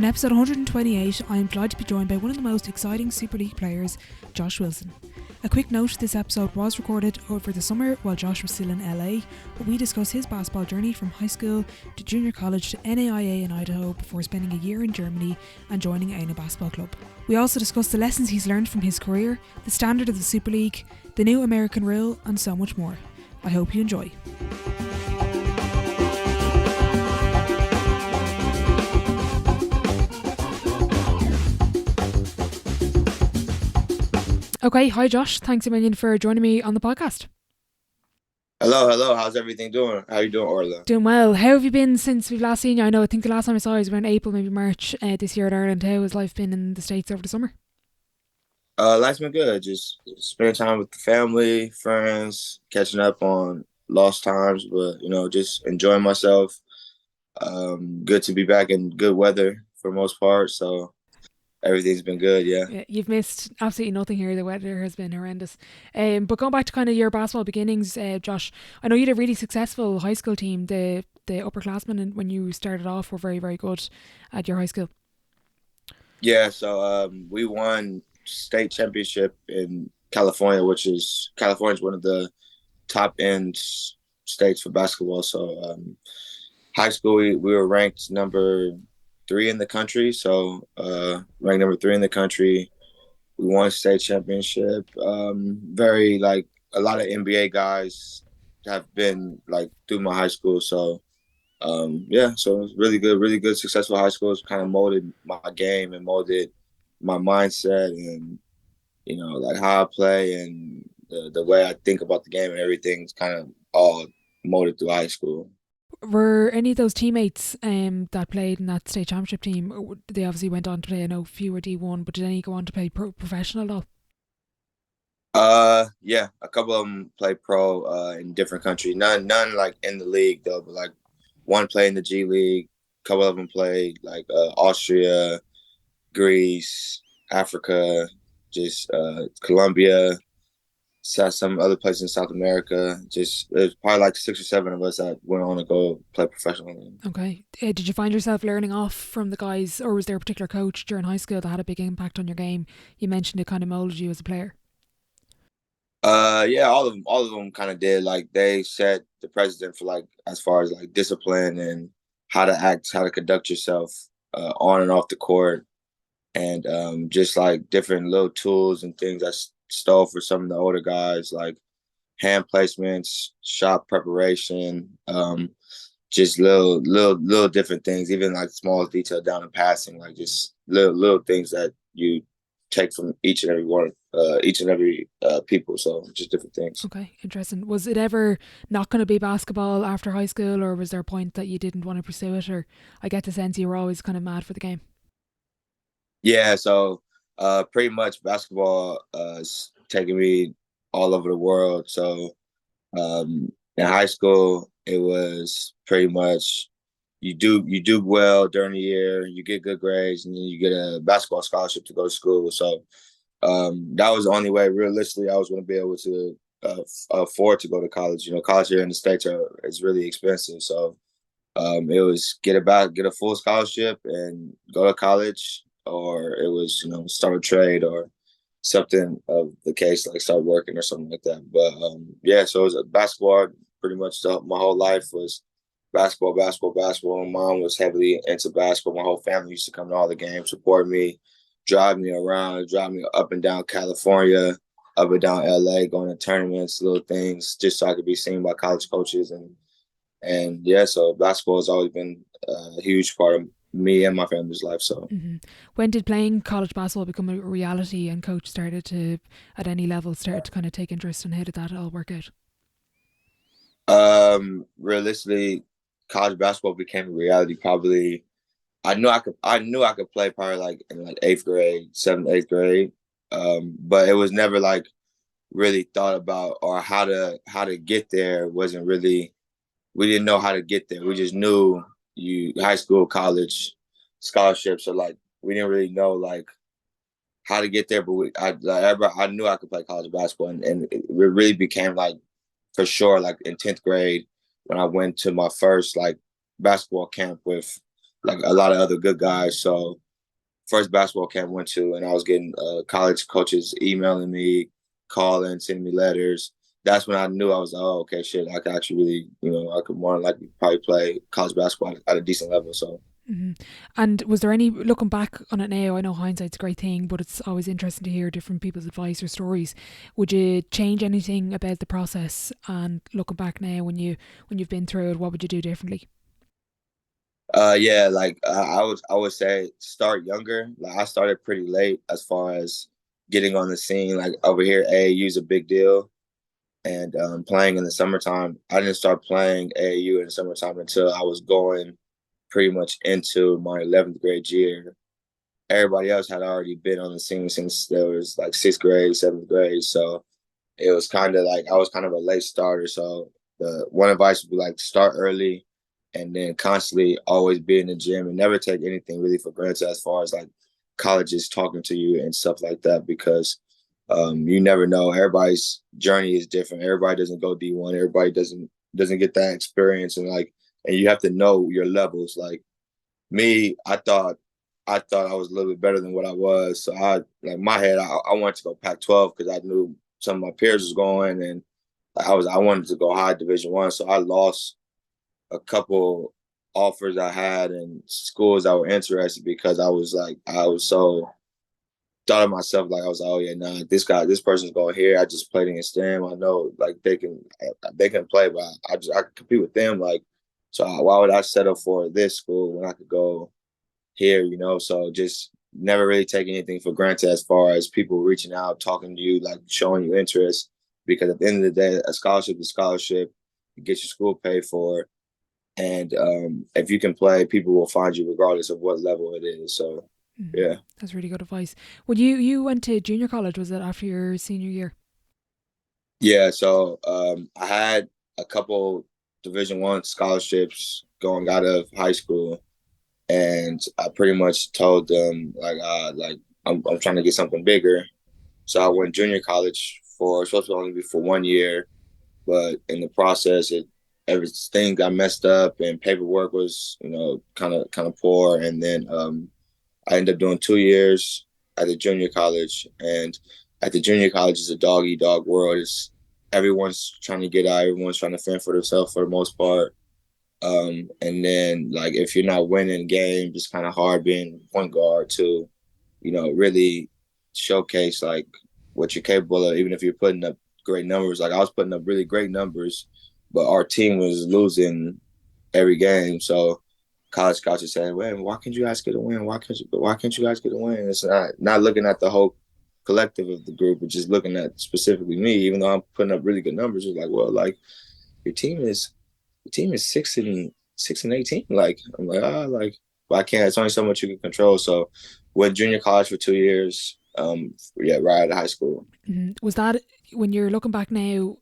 episode 128, I am delighted to be joined by one of the most exciting Superleague players, Josh Wilson. A quick note, this episode was recorded over the summer while Josh was still in LA, but we discuss his basketball journey from high school to junior college to NAIA in Idaho before spending a year in Germany and joining Eanna basketball club. We also discuss the lessons he's learned from his career, the standard of the Superleague, the new American rule, and so much more. I hope you enjoy. Okay, hi Josh. Thanks a million for joining me on the podcast. Hello. How's everything doing? How you doing, Orla? Doing well. How have you been since we've last seen you? I think the last time I saw you was around April, maybe March this year in Ireland. How has life been in the States over the summer? Life's been good. Just spending time with the family, friends, catching up on lost times, but just enjoying myself. Good to be back in good weather for the most part. So everything's been good, yeah. You've missed absolutely nothing here. The weather has been horrendous. But going back to kind of your basketball beginnings, Josh, I know you had a really successful high school team. The upperclassmen when you started off were very, very good at your high school. Yeah, so we won state championship in California, California's one of the top end states for basketball. So high school, we were ranked number 3 in the country. So ranked number 3 in the country. We won state championship. Very a lot of NBA guys have been through my high school. So so it was really good, successful high school. It's kind of molded my game and molded my mindset and how I play and the way I think about the game and everything's kind of all molded through high school. Were any of those teammates that played in that state championship team, they obviously went on to play, I know few were D1, but did any go on to play professional at all? Yeah, a couple of them played pro in different countries. None in the league though, but one played in the G League. A couple of them played Austria, Greece, Africa, just Colombia. Some other places in South America. Just there's probably 6 or 7 of us that went on to go play professionally. Okay. Did you find yourself learning off from the guys, or was there a particular coach during high school that had a big impact on your game? You mentioned it kind of molded you as a player. Yeah, all of them kind of did. They set the precedent for as far as discipline and how to act, how to conduct yourself on and off the court, and just different little tools and things I stole for some of the older guys, like hand placements, shot preparation, just little different things, even small detail down in passing, just little things that you take from each and every people. So just different things. Okay, interesting. Was it ever not going to be basketball after high school, or was there a point that you didn't want to pursue it? Or I get the sense you were always kind of mad for the game. Yeah, so pretty much basketball is taking me all over the world. So in high school, it was pretty much you do well during the year, you get good grades, and then you get a basketball scholarship to go to school. So that was the only way, realistically, I was going to be able to afford to go to college. College here in the States is really expensive. So it was get a full scholarship and go to college, or it was start a trade or something of the case, start working or something like that. But so it was basketball. Pretty much my whole life was basketball. My mom was heavily into basketball. My whole family used to come to all the games, support me, drive me around, drive me up and down California, up and down LA, going to tournaments, little things, just so I could be seen by college coaches. And so basketball has always been a huge part of me and my family's life. So When did playing college basketball become a reality and coach started to, at any level, start to kind of take interest, and how did that all work out? Realistically, college basketball became a reality probably. I knew I could play probably in 8th grade, 7th, 8th grade. But it was never really thought about, or how to get there wasn't really, we didn't know how to get there. We just knew high school, college, scholarships, or we didn't really know how to get there. But I knew I could play college basketball, and it really became for sure in 10th grade when I went to my first basketball camp with like a lot of other good guys. So first basketball camp I went to, and I was getting college coaches emailing me, calling, sending me letters. That's when I knew I was like, oh, okay, shit, I could actually really, I could more than likely probably play college basketball at a decent level. So. Mm-hmm. And was there any, looking back on it now, I know hindsight's a great thing, but it's always interesting to hear different people's advice or stories. Would you change anything about the process? And looking back now, when you've been through it, what would you do differently? Yeah, like I would say start younger. Like I started pretty late as far as getting on the scene. Like over here, AAU is a big deal, and playing in the summertime. I didn't start playing AAU in the summertime until I was going pretty much into my 11th grade year. Everybody else had already been on the scene since there was like 6th grade, 7th grade. So it was kind of like I was kind of a late starter. So the one advice would be like start early and then constantly always be in the gym and never take anything really for granted as far as like colleges talking to you and stuff like that, because you never know. Everybody's journey is different. Everybody doesn't go D1. Everybody doesn't get that experience, and you have to know your levels. Like me, I thought I was a little bit better than what I was. So like my head, I wanted to go Pac-12 because I knew some of my peers was going, and I wanted to go high Division 1. So I lost a couple offers I had and schools that were interested because I was so thought of myself like I was like, oh yeah, nah, this person's going here. I just played against them. I know like they can play, but I can compete with them. Like, so why would I settle for this school when I could go here, So just never really take anything for granted as far as people reaching out, talking to you, like showing you interest. Because at the end of the day, a scholarship is a scholarship. You get your school paid for, and if you can play, people will find you regardless of what level it is. So, yeah. That's really good advice. Well, you went to junior college, was it after your senior year? Yeah, so I had a couple Division 1 scholarships going out of high school, and I pretty much told them like I'm trying to get something bigger. So I went junior college for supposed to only be for 1 year, but in the process, everything got messed up and paperwork was kind of poor, and then I ended up doing 2 years at the junior college, and at the junior college is a dog eat dog world. It's everyone's trying to get out, everyone's trying to fend for themselves for the most part. And then like if you're not winning games, it's kind of hard being point guard to, really showcase like what you're capable of, even if you're putting up great numbers. Like I was putting up really great numbers, but our team was losing every game. So college scouts are saying, "Well, why can't you guys get a win? Why can't you guys get a win?" It's not looking at the whole collective of the group, but just looking at specifically me. Even though I'm putting up really good numbers, it's like, well, like your team is the team is 6-18. Like I'm like, but I can't. It's only so much you can control. So went junior college for 2 years. Yeah, right out of high school. Mm-hmm. Was that, when you're looking back now,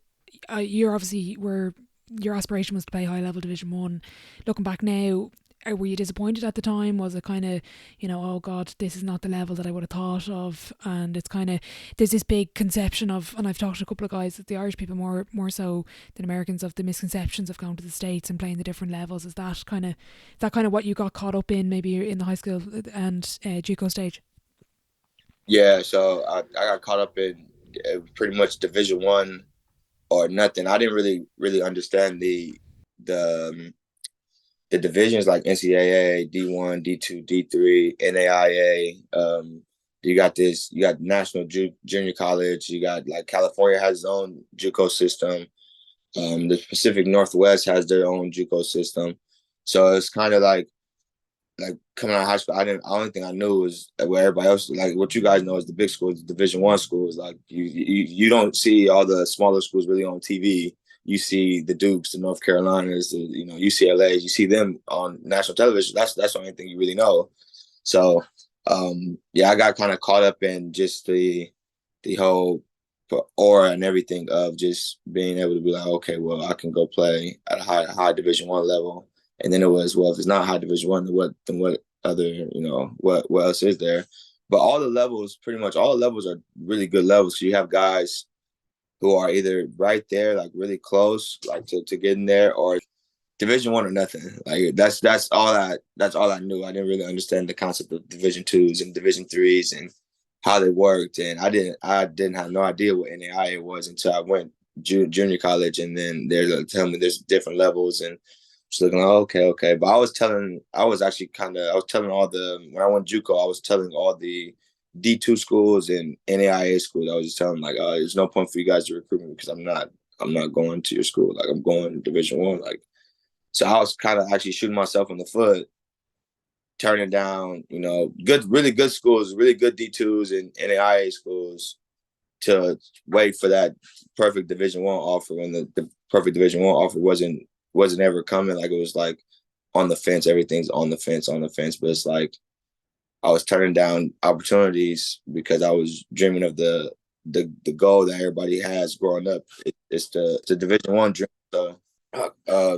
you're obviously were your aspiration was to play high level Division 1. Looking back now, were you disappointed at the time? Was it kind of, oh God, this is not the level that I would have thought of? And it's kind of, there's this big conception of, and I've talked to a couple of guys, the Irish people more so than Americans, of the misconceptions of going to the States and playing the different levels. Is that kind of what you got caught up in, maybe in the high school and JUCO stage? Yeah, so I got caught up in pretty much Division 1 or nothing. I didn't really understand the the divisions like NCAA, D1, D2, D3, NAIA. You got National Junior College. You got like California has its own JUCO system. The Pacific Northwest has their own JUCO system. So it's kind of like coming out of high school. The only thing I knew was what everybody else, like what you guys know is the big schools, the Division 1 schools. Like you don't see all the smaller schools really on TV. You see the Dukes, the North Carolinas, the UCLA's. You see them on national television. That's the only thing you really know. So yeah, I got kind of caught up in just the whole aura and everything of just being able to be like, okay, well, I can go play at a high Division 1 level. And then it was, well, if it's not high Division 1, then what other, what else is there? But pretty much all the levels are really good levels. So you have guys who are either right there, like really close, like to getting there, or Division 1 or nothing. Like that's all I knew. I didn't really understand the concept of Division 2s and Division 3s and how they worked. And I didn't have no idea what NAIA was until I went junior college, and then they're like, telling me there's different levels, and just looking like, okay. But I was telling all the, when I went JUCO, I was telling all the D2 schools and NAIA schools, I was just telling them, like, there's no point for you guys to recruit me because I'm not going to your school. Like, I'm going to Division 1. Like, so I was kind of actually shooting myself in the foot, turning down, really good schools, really good D2s and NAIA schools to wait for that perfect Division 1 offer. When the perfect Division 1 offer wasn't ever coming. Like, it was like on the fence. Everything's on the fence. But it's like I was turning down opportunities because I was dreaming of the goal that everybody has growing up. It's the Division 1 dream. So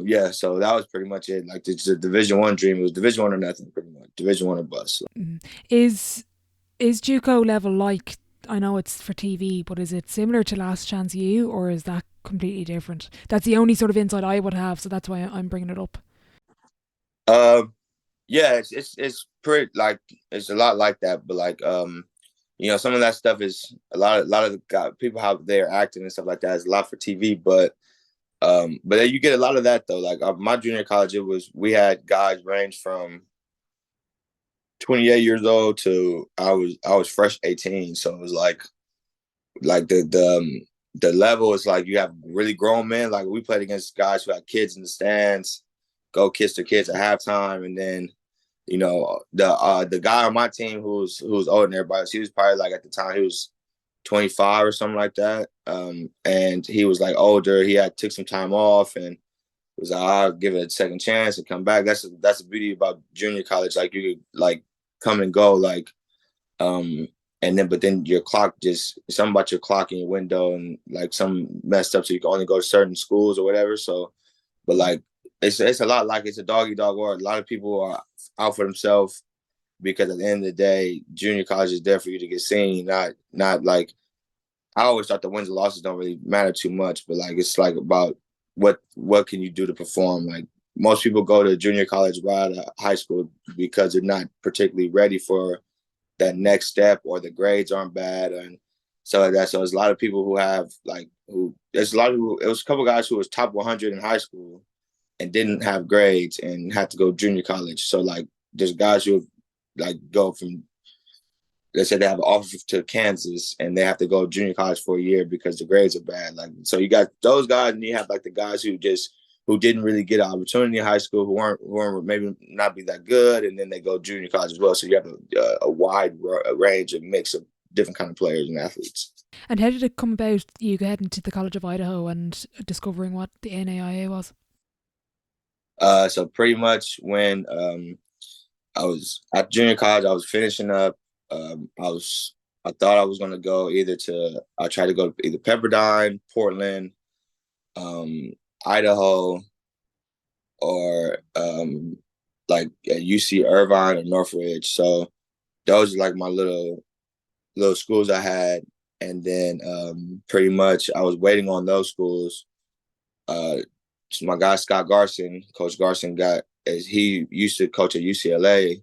yeah, so that was pretty much it. Like, the Division 1 dream, it was Division 1 or nothing, pretty much. Division 1 or bust. So. Is JUCO level like, I know it's for TV, but is it similar to Last Chance U, or is that completely different? That's the only sort of insight I would have, so that's why I'm bringing it up. Yeah, it's pretty, like, it's a lot like that, but like some of that stuff is a lot of the people, how they're acting and stuff like that, is a lot for TV, but you get a lot of that though. Like, my junior college, we had guys range from 28 years old to I was fresh 18. So it was like the level is like, you have really grown men. Like, we played against guys who had kids in the stands, go kiss their kids at halftime, and then the guy on my team who was older than everybody, he was probably, like, at the time he was 25 or something like that. And he was like older. He took some time off and was like, I'll give it a second chance and come back. That's the beauty about junior college. Like, you could, like, come and go, like, but then your clock, just something about your clock in your window, and like some messed up, so you can only go to certain schools or whatever. So, but like, it's a lot like, it's a dog eat dog world. A lot of people are out for themselves because at the end of the day, junior college is there for you to get seen. Not like, I always thought the wins and losses don't really matter too much, but like, it's like about what can you do to perform. Like, most people go to junior college right out of high school because they're not particularly ready for that next step, or the grades aren't bad and stuff like that. So there's a lot of people who have, like, there's a lot of people, it was a couple of guys who was top 100 in high school and didn't have grades and had to go junior college. So, like, there's guys who, like, go from, let's say they have an offer to Kansas and they have to go junior college for a year because the grades are bad. Like, so you got those guys, and you have, like, the guys who didn't really get an opportunity in high school, who weren't maybe not be that good, and then they go junior college as well. So you have a wide range, a mix of different kind of players and athletes. And how did it come about, you heading to the College of Idaho and discovering what the NAIA was? So pretty much when I was at junior college, I was finishing up. I thought I was going to go I tried to go to either Pepperdine, Portland, Idaho, or like at UC Irvine or Northridge. So those are like my little schools I had. And then pretty much I was waiting on those schools. So my guy Scott Garson, Coach Garson, he used to coach at UCLA,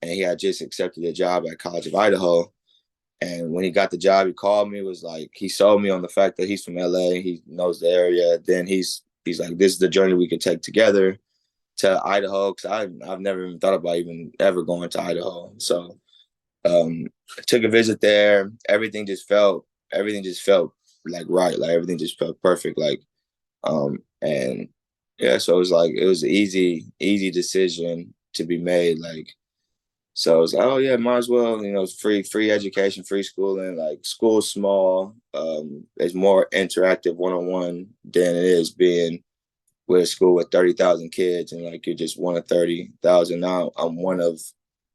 and he had just accepted a job at College of Idaho. And when he got the job, he called me, was like, he sold me on the fact that he's from LA, he knows the area. Then he's like, this is the journey we could take together to Idaho, because I've never even thought about even ever going to Idaho. So I took a visit there. Everything just felt like right. Like, everything just felt perfect. Like, and yeah, so it was an easy decision to be made. Like, so I was like, oh yeah, might as well, it's free education, free schooling. Like, school's small. It's more interactive one-on-one than it is being with a school with 30,000 kids, and like, you're just one of 30,000. Now I'm one of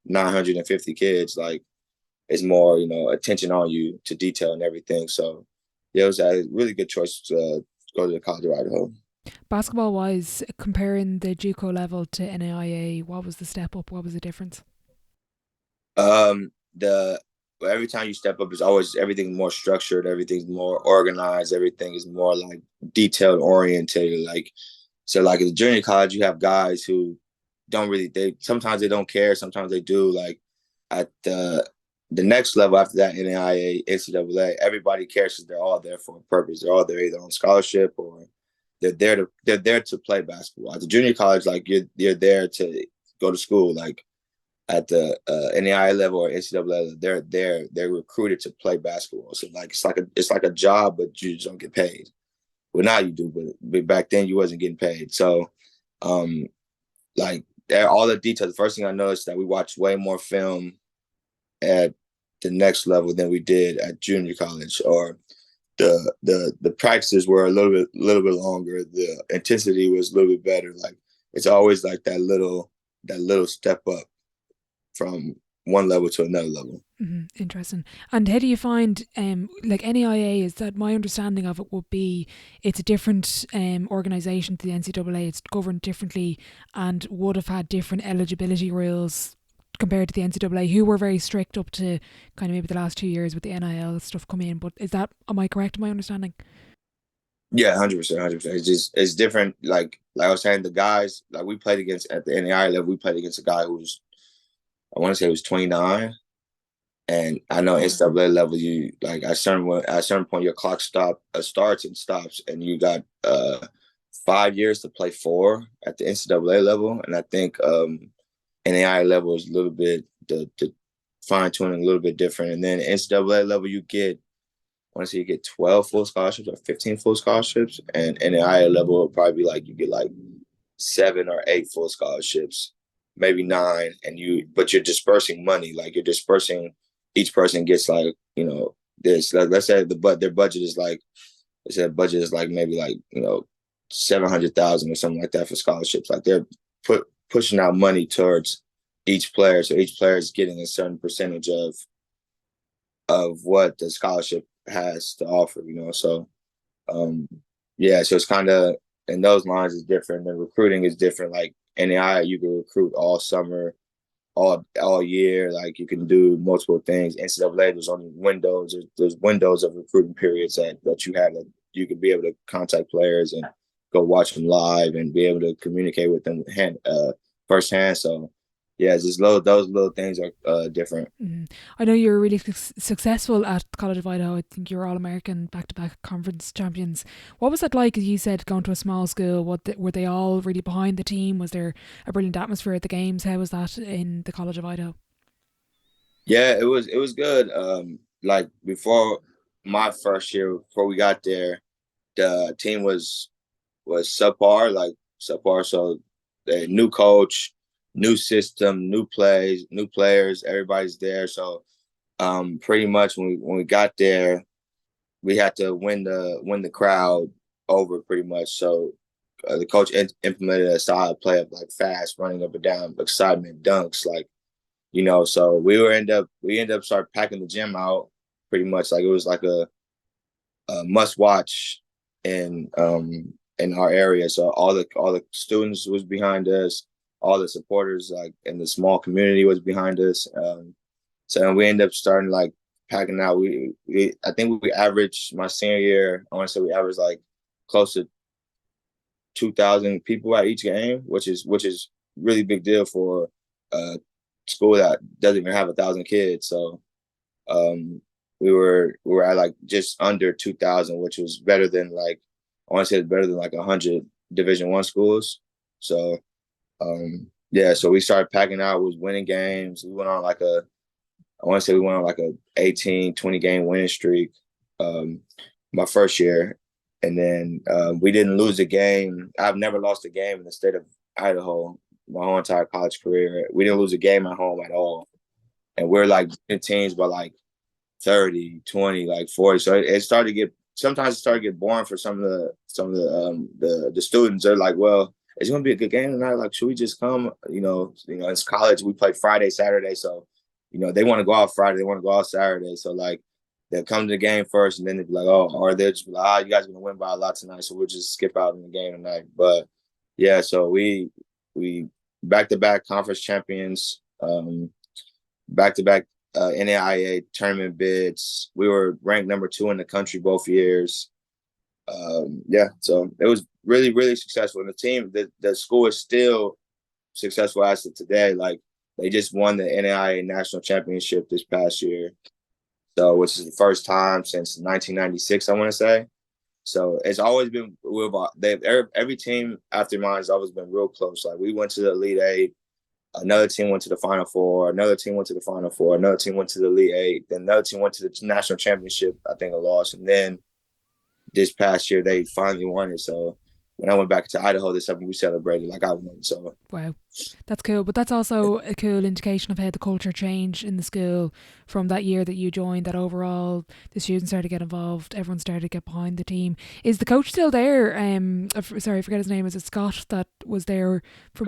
950 kids. Like, it's more, attention on you to detail and everything. So yeah, it was a really good choice to go to the College of Idaho. Basketball wise, comparing the JUCO level to NAIA, what was the step up? What was the difference? Every time you step up, is always everything more structured, everything's more organized, everything is more like detailed oriented. Like, So like at the junior college, you have guys who don't really, sometimes they don't care, sometimes they do. Like at the next level after that, NAIA, NCAA, everybody cares because they're all there for a purpose. They're all there either on scholarship or they're there to play basketball. At the junior college, like you're there to go to school. Like at the NAIA level or NCAA level, they're recruited to play basketball. So like it's like a job, but you just don't get paid. Well, now you do, but back then you wasn't getting paid. So, um, like all the details. The first thing I noticed that we watched way more film at the next level than we did at junior college, or the practices were a little bit longer. The intensity was a little bit better. Like it's always like that little step up from one level to another level. Interesting. And how do you find, like NAIA, is that my understanding of it would be it's a different organisation to the NCAA, it's governed differently and would have had different eligibility rules compared to the NCAA, who were very strict up to kind of maybe the last 2 years with the NIL stuff come in. But am I correct in my understanding? Yeah, 100%, 100%. It's different. Like I was saying, the guys like we played against at the NAIA level, we played against a guy who was I want to say he was 29. And I know NCAA level, you like at a certain point your clock starts and stops, and you got 5 years to play four at the NCAA level, and I think NAI level is a little bit the fine tuning a little bit different, and then NCAA level I want to say you get 12 full scholarships or 15 full scholarships, and NAI level will probably be like you get like 7 or 8 full scholarships, maybe 9, but you're dispersing money. Like you're dispersing, each person gets like this. Like, let's say their budget is like, let's say the budget is like maybe like 700,000 or something like that for scholarships. Like they're pushing out money towards each player, so each player is getting a certain percentage of what the scholarship has to offer. So um, yeah, so it's kind of in those lines is different. The recruiting is different. Like NAI, you can recruit all summer, all year. Like you can do multiple things. NCAA, there's only windows. There's windows of recruiting periods that you have that you can be able to contact players and go watch them live and be able to communicate with them firsthand. So yeah, it's just those little things are different. I know you were really successful at College of Idaho. I think you were All American, back to back conference champions. What was that like, as you said, going to a small school? Were they all really behind the team? Was there a brilliant atmosphere at the games? How was that in the College of Idaho? Yeah, it was good. Like before my first year, before we got there, the team was subpar, like subpar. So the new coach, new system, new plays, new players, everybody's there. So pretty much when we got there, we had to win the crowd over pretty much. So the coach implemented a style of play of like fast running up and down, excitement, dunks, like So we ended up start packing the gym out pretty much. Like it was like a must watch in our area. So all the students was behind us, all the supporters like in the small community was behind us. So we ended up starting like packing out. I think we averaged my senior year. I want to say we averaged like close to 2,000 people at each game, which is really big deal for a school that doesn't even have 1,000 kids. So um, we were at like just under 2,000, which was better than like I want to say it's better than like 100 Division I schools. So yeah, so we started packing out, was winning games. We went on like I want to say we went on like a 18, 20 game winning streak um, my first year. And then we didn't lose a game. I've never lost a game in the state of Idaho my whole entire college career. We didn't lose a game at home at all. And we're like in teams by like 30, 20, like 40. So it started to get sometimes it started to get boring for some of the students. They're like, well, it's gonna be a good game tonight. Like, should we just come? It's college. We play Friday, Saturday, so they want to go out Friday, they want to go out Saturday. So like they'll come to the game first, and then they'll be like, oh, or they'll just be like, you guys are gonna win by a lot tonight, so we'll just skip out in the game tonight. But yeah, so we back to back conference champions, back to back NAIA tournament bids. We were ranked number 2 in the country both years. Yeah, so it was really, really successful. And the team, the school is still successful as of today. Like they just won the NAIA national championship this past year, so which is the first time since 1996, I want to say. So it's always been they've every team after mine has always been real close. Like we went to the Elite Eight, another team went to the Final Four, another team went to the Final Four, another team went to the Elite Eight, then another team went to the national championship. I think I lost, and then this past year they finally won it. So when I went back to Idaho this summer, we celebrated like I won. So Wow, that's cool. But that's also a cool indication of how the culture changed in the school from that year that you joined. That overall, the students started to get involved. Everyone started to get behind the team. Is the coach still there? Sorry, I forget his name. Is it Scott that was there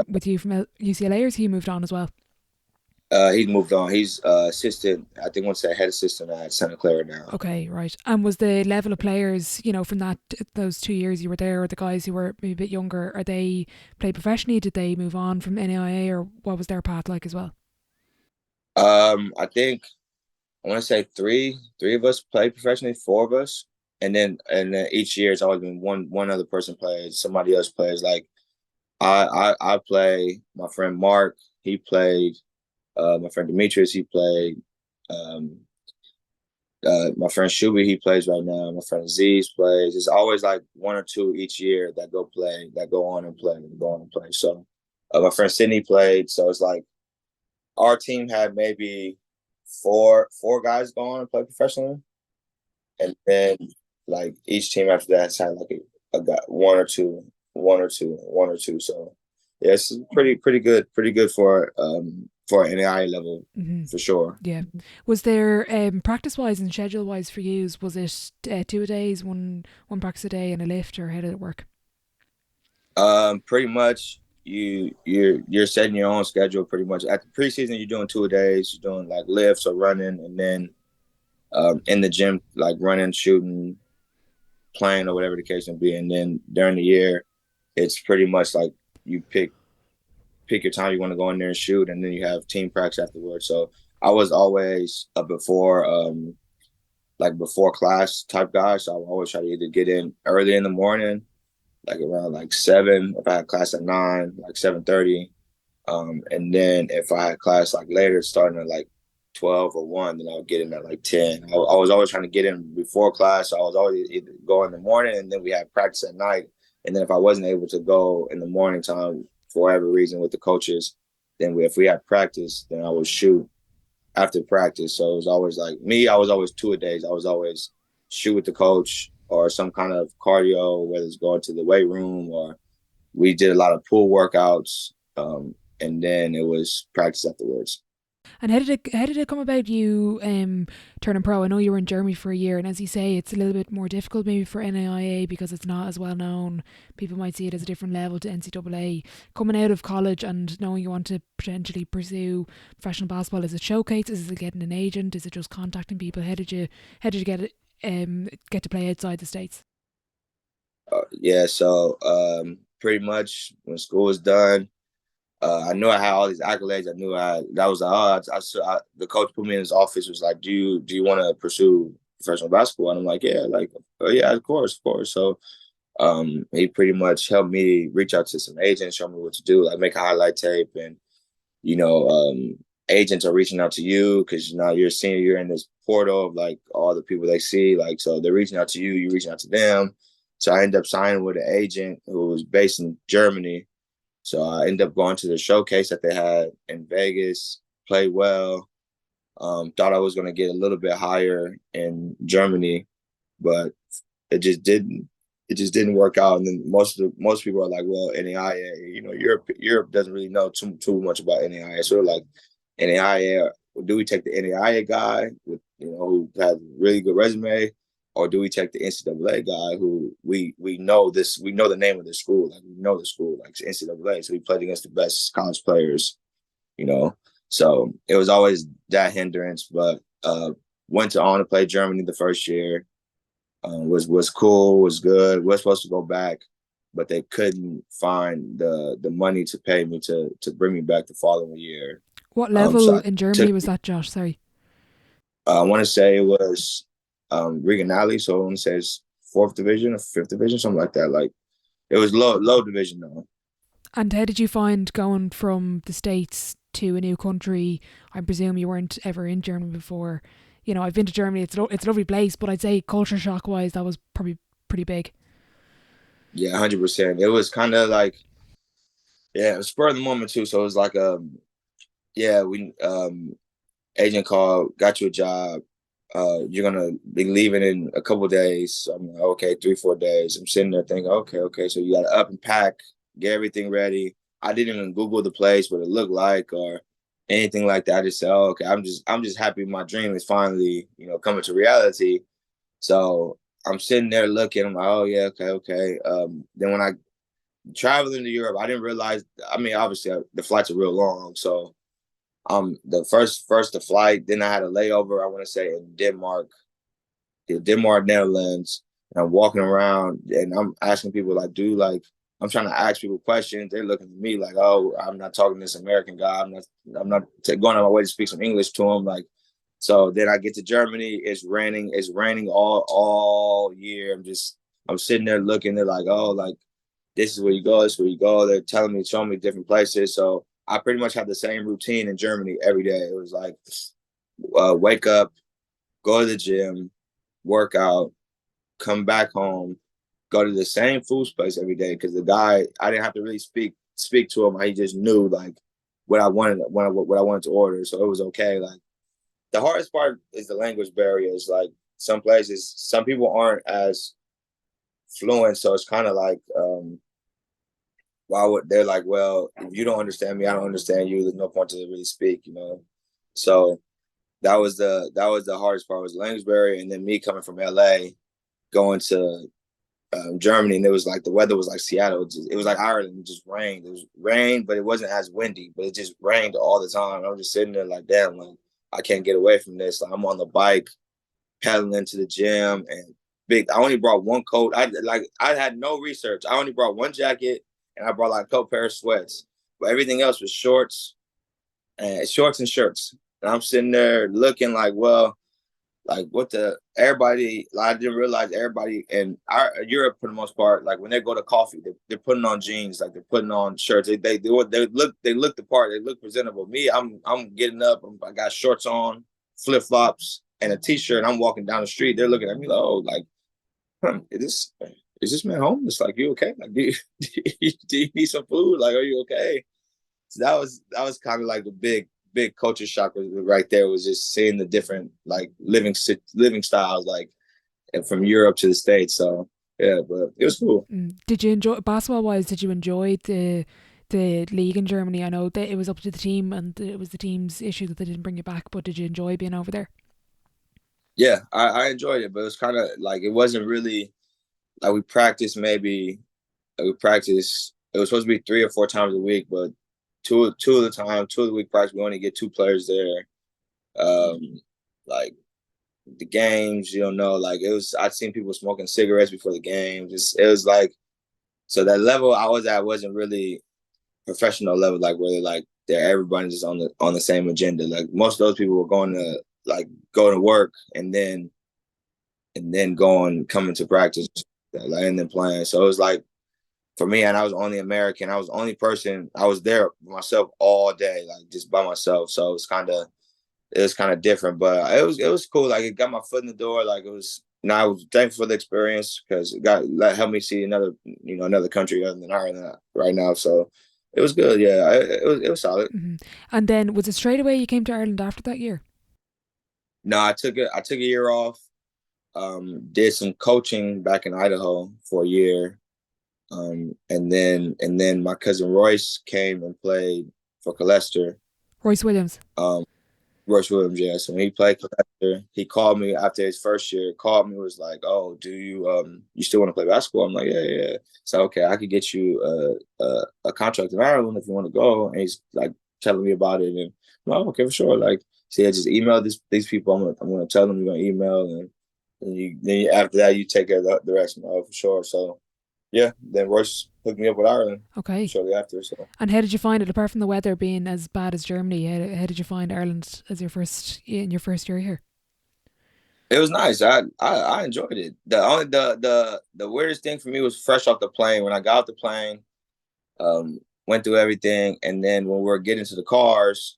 with you from UCLA, or has he moved on as well? he's moved on. He's assistant. I think once head assistant at Santa Clara now. Okay, right. And was the level of players, from those 2 years you were there, or the guys who were maybe a bit younger, are they played professionally? Did they move on from NAIA, or what was their path like as well? I think I want to say three of us played professionally, four of us, and then each year it's always been one other person plays, somebody else plays. Like I play. My friend Mark, he played. My friend Demetrius, he played. Um, my friend Shuby, he plays right now. My friend Aziz plays. It's always like one or two each year that go play, that go on and play, and go on and play. So my friend Sydney played. So it's like our team had maybe four guys go on and play professionally, and then like each team after that has had like a guy, one or two, one or two, one or two. So yeah, it's pretty good for an NAIA level Hmm. for sure. Yeah. Was there practice wise and schedule wise for you? Was it 2 a days, one practice a day, and a lift, or how did it work? Pretty much you're setting your own schedule pretty much. At the preseason, you're doing 2 days, you're doing like lifts or running, and then in the gym like running, shooting, playing or whatever the case may be. And then during the year, it's pretty much like you pick your time you want to go in there and shoot, and then you have team practice afterwards. So I was always a before class type guy, so I would always try to either get in early in the morning, like around like 7, if I had class at 9, like 7:30. And then if I had class like later, starting at like 12 or 1, then I would get in at like 10. I was always trying to get in before class. So I was always either go in the morning, and then we had practice at night. And then if I wasn't able to go in the morning time for whatever reason with the coaches, then if we had practice, then I would shoot after practice. So it was always like me, I was always 2 a days. I was always shoot with the coach or some kind of cardio, whether it's going to the weight room or we did a lot of pool workouts. And then it was practice afterwards. And how did it come about you turning pro? I know you were in Germany for a year, and as you say, it's a little bit more difficult maybe for NAIA because it's not as well known. People might see it as a different level to NCAA. Coming out of college and knowing you want to potentially pursue professional basketball, is it showcases? Is it getting an agent? Is it just contacting people? How did you get to play outside the states? Yeah, so pretty much when school was done, I knew I had all these accolades. I knew that was like, the coach put me in his office, was like, do you want to pursue professional basketball? And I'm like, yeah, like, yeah, of course. So he pretty much helped me reach out to some agents, show me what to do, like make a highlight tape, and you know, agents are reaching out to you because you're a senior, you're in this portal of like all the people they see, like so they're reaching out to you, you're reaching out to them. So I ended up signing with an agent who was based in Germany. So I ended up going to the showcase that they had in Vegas, played well. Thought I was going to get a little bit higher in Germany, but it just didn't. It just didn't work out. And then most people are like, well, NAIA, Europe doesn't really know too much about NAIA. So like NAIA, do we take the NAIA guy with who has a really good resume, or do we take the NCAA guy who we know the name of the school, like we know the school, like NCAA, so we played against the best college players, you know. So it was always that hindrance, but went on to play Germany the first year. Was cool, was good. Was supposed to go back, but they couldn't find the money to pay me to bring me back the following year. What So level I in took. Germany was that, Josh? Sorry. I want to say it was regionale, so I want to say it's fourth division or fifth division, something like that. Like it was low division though. And how did you find going from the States to a new country? I presume you weren't ever in Germany before. You know, I've been to Germany. It's a lovely place, but I'd say culture shock wise, that was probably pretty big. Yeah, 100%. It was kind of like, yeah, it was spur of the moment too. So it was like, yeah, we agent called, got you a job. You're gonna be leaving in a couple of days. So I'm like, okay, 3-4 days. I'm sitting there thinking, okay. So you gotta up and pack, get everything ready. I didn't even Google the place, what it looked like, or anything like that. I just said, oh, okay, I'm just happy my dream is finally, coming to reality. So I'm sitting there looking. I'm like, oh yeah, okay. Then when I traveling to Europe, I didn't realize. I mean, obviously the flights are real long, so the first the flight, then I had a layover, I want to say in Denmark, Netherlands, and I'm walking around and I'm asking people like, I'm trying to ask people questions. They're looking at me like, oh, I'm not talking to this American guy. I'm not going on my way to speak some English to him. Like, so then I get to Germany. It's raining all year. I'm sitting there looking. They're like, oh, like this is where you go. This is where you go. They're showing me different places. So I pretty much had the same routine in Germany every day. It was like wake up, go to the gym, work out, come back home, go to the same food place every day because the guy, I didn't have to really speak to him. He just knew like what I wanted, what I wanted to order, so it was okay. Like the hardest part is the language barrier. It's like some places, some people aren't as fluent, so it's kind of like why would they're like, well, if you don't understand me, I don't understand you. There's no point to really speak. So that was the hardest part was the language barrier, and then me coming from LA, going to Germany, and it was like the weather was like Seattle. It was like Ireland. It just rained. It was rain, but it wasn't as windy. But it just rained all the time. I was just sitting there like, damn, like I can't get away from this. Like, I'm on the bike, pedaling to the gym, and big. I only brought one coat. I had no research. I only brought one jacket, and I brought like a couple pair of sweats. But everything else was shorts and shirts. And I'm sitting there looking like, well, like what the everybody. Like, I didn't realize everybody in Europe for the most part, like when they go to coffee, they're putting on jeans, like they're putting on shirts. They look the part. They look presentable. Me, I'm getting up. I got shorts on, flip flops, and a t-shirt. And I'm walking down the street. They're looking at me like, oh, like, is this man homeless? Like, you okay? Like, do you need some food? Like, are you okay? So that was kind of like the big culture shock right there, was just seeing the different like living styles, like from Europe to the States. So yeah, but it was cool. Did you enjoy basketball wise? Did you enjoy the league in Germany? I know that it was up to the team, and it was the team's issue that they didn't bring you back. But did you enjoy being over there? Yeah, I enjoyed it, but it was kind of like it wasn't really like we practiced maybe we practiced. It was supposed to be 3 or 4 times a week, but two of the time, 2 of the week practice, we only get two players there. Like the games, you don't know. Like it was, I'd seen people smoking cigarettes before the game. Just it was like, so that level I was at wasn't really professional level, like where they're everybody's just on the same agenda. Like most of those people were going to like go to work and then going coming to practice, like, and then playing. So it was like for me, and I was only American. I was the only person. I was there myself all day, like just by myself. So it was kind of different, but it was cool. Like it got my foot in the door. Like it was. And I was thankful for the experience because it helped me see another country other than Ireland right now. So it was good. Yeah, it was solid. Mm-hmm. And then was it straight away you came to Ireland after that year? No, I took a year off. Did some coaching back in Idaho for a year. And then my cousin Royce came and played for Colester. Royce Williams. Um, Royce Williams, yeah. So when he played Collector, he called me after his first year. Called me, was like, "Oh, do you still want to play basketball?" I'm like, "Yeah." So okay, I could get you a contract in Ireland if you want to go. And he's like telling me about it, and I'm like, "Okay, for sure." Like, so yeah, just email these people. I'm gonna tell them you're gonna email, and then after that you take care of the rest. For sure. So yeah, then Royce hooked me up with Ireland Okay. shortly after. So And how did you find it? Apart from the weather being as bad as Germany, how did you find Ireland as your first year here? It was nice. I enjoyed it. The weirdest thing for me was fresh off the plane. When I got off the plane, went through everything, and then when we're getting to the cars,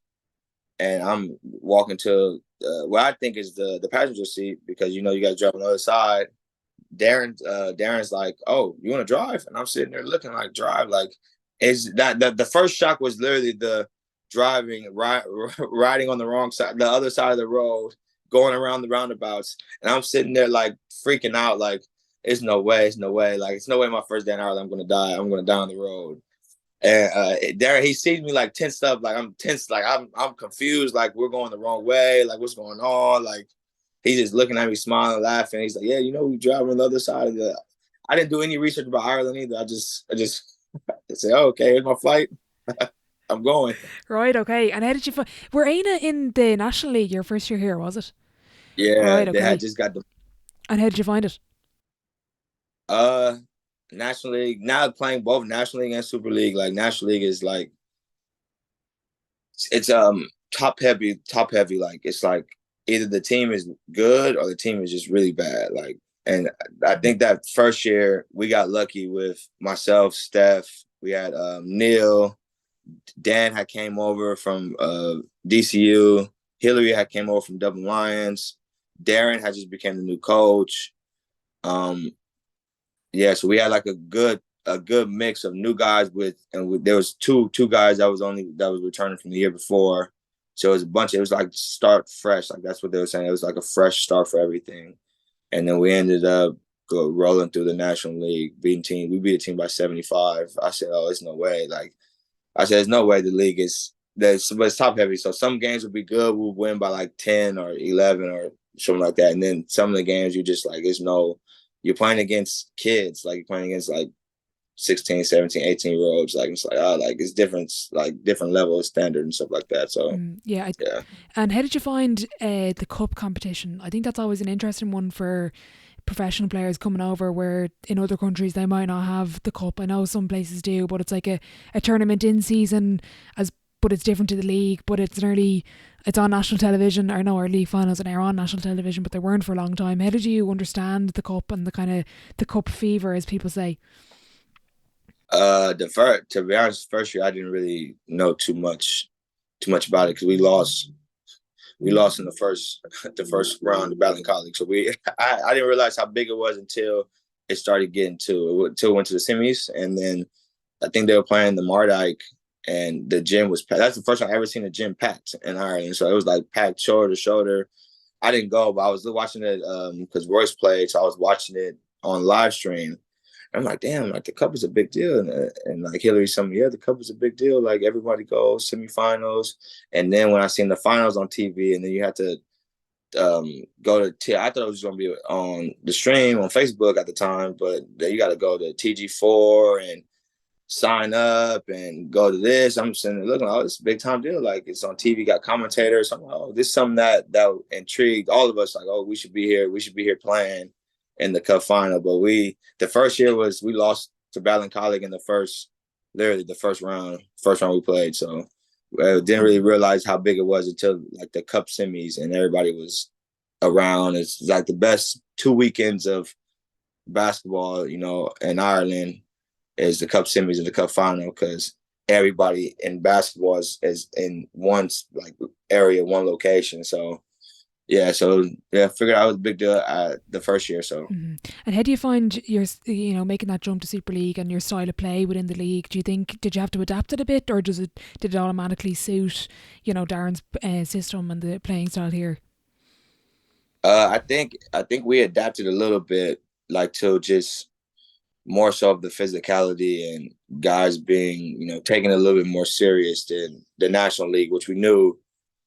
and I'm walking to what I think is the passenger seat because you guys drive on the other side. Darren's like, "Oh, you want to drive?" And I'm sitting there looking like, "Drive?" Like, is that the first shock was literally the riding on the wrong side, the other side of the road, going around the roundabouts, and I'm sitting there like freaking out, like, "It's no way, it's no way, like, it's no way my first day in Ireland I'm gonna die. I'm gonna die on the road." And Darren, he sees me like tensed up, like I'm tense, like I'm confused, like we're going the wrong way, like what's going on, like he's just looking at me, smiling, laughing. He's like, "Yeah, we drive on the other side of the." I didn't do any research about Ireland either. I just said, "Oh, okay, here's my flight. I'm going." Right, okay. And how did you find? Were Eanna in the National League your first year here? Was it? Yeah, Right, they had okay. just got the And how did you find it? uh National League. Now playing both National League and Super League. Like National League is like it's top heavy. Like it's like either the team is good or the team is just really bad. Like, and I think that first year we got lucky with myself, Steph. We had Neil. Dan had came over from DCU. Hillary had came over from Dublin Lions. Darren had just became the new coach. Um, yeah, so we had like a good mix of new guys there was two guys that was returning from the year before. So it was a bunch. It was like start fresh. Like that's what they were saying. It was like a fresh start for everything. And then we ended up rolling through the National League, beating team. We beat a team by 75. I said, "Oh, it's no way." Like I said, "There's no way the league is that's but it's top heavy. So some games will be good. We'll win by like 10 or 11 or something like that. And then some of the games you just like, it's no, you're playing against kids, like you're playing against like 16, 17, 18 year olds. Like it's like, oh, like it's different, like different level of standard and stuff like that. So Yeah. yeah. And how did you find the cup competition? I think that's always an interesting one for professional players coming over, where in other countries they might not have the cup. I know some places do, but it's like a tournament in season, as but it's different to the league. But it's on national television. Or no, our league finals are on national television, but they weren't for a long time. How did you understand the cup and the kind of the cup fever, as people say? The first, to be honest, first year I didn't really know too much about it because we lost in the first round of Battling College. So I didn't realize how big it was until it started getting until it went to the semis, and then I think they were playing the Mardike, and the gym was packed. That's the first time I ever seen a gym packed in Ireland. So it was like packed shoulder to shoulder. I didn't go, but I was watching it because Royce played, so I was watching it on live stream. I'm like, damn, like the cup is a big deal, and like Hillary, yeah, the cup is a big deal. Like everybody goes semifinals, and then when I seen the finals on TV, and then you had to go to I thought it was going to be on the stream on Facebook at the time, but then you got to go to TG4 and sign up and go to this. I'm sitting there looking, oh, it's a big time deal. Like it's on TV, got commentators. I'm like, oh, this is something that intrigued all of us. Like, oh, we should be here. We should be here playing in the cup final. But the first year we lost to Ballin College in literally the first round we played. So didn't really realize how big it was until like the cup semis and everybody was around. It's like the best 2 weekends of basketball, in Ireland is the cup semis and the cup final because everybody in basketball is in one like area, one location. So I figured out it was a big deal the first year. So And how do you find your, making that jump to Super League and your style of play within the league? Do you think, did you have to adapt it a bit, or did it automatically suit, Darren's system and the playing style here? I think we adapted a little bit, like to just more so of the physicality and guys being, taking it a little bit more serious than the National League, which we knew.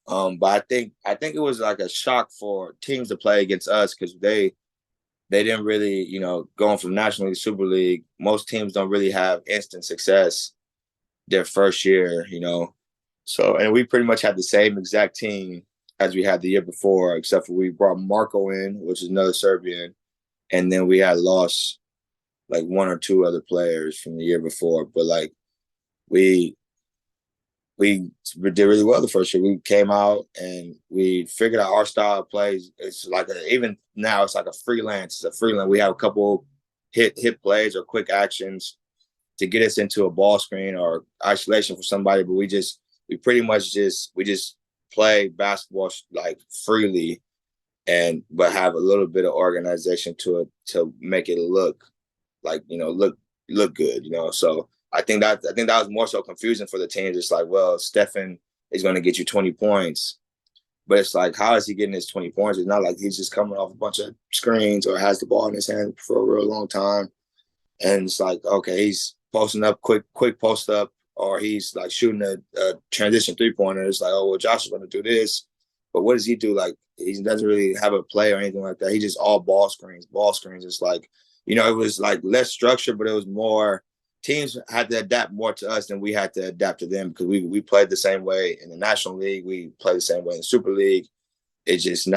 But I think it was like a shock for teams to play against us because they didn't really, going from National League to Super League, most teams don't really have instant success their first year. So, and we pretty much had the same exact team as we had the year before, except for we brought Marco in, which is another Serbian, and then we had lost like one or two other players from the year before. But like we we did really well the first year. We came out and we figured out our style of plays. It's like even now it's like a freelance. It's a freelance. We have a couple hit plays or quick actions to get us into a ball screen or isolation for somebody, but we pretty much just play basketball like freely but have a little bit of organization to it to make it look like, look good, So I think that was more so confusing for the teams. It's like, well, Stephen is going to get you 20 points, but it's like, how is he getting his 20 points? It's not like he's just coming off a bunch of screens or has the ball in his hand for a real long time. And it's like, okay, he's posting up quick post up, or he's like shooting a transition 3-pointer. It's like, oh, well, Josh is going to do this. But what does he do? Like, he doesn't really have a play or anything like that. He just all ball screens. It's like, it was like less structure, but it was more teams had to adapt more to us than we had to adapt to them, because we played the same way in the National League. We played the same way in the Superleague. It's just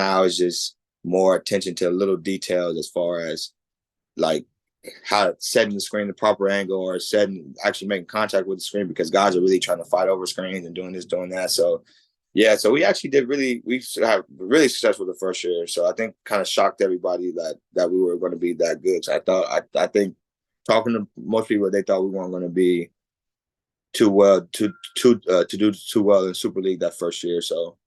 more attention to little details as far as like how setting the screen the proper angle or actually making contact with the screen, because guys are really trying to fight over screens and doing this, doing that. So yeah, so we actually we had really successful the first year. So I think kind of shocked everybody that we were going to be that good. So I think talking to most people, they thought we weren't going to be too well to do too well in Super League that first year. So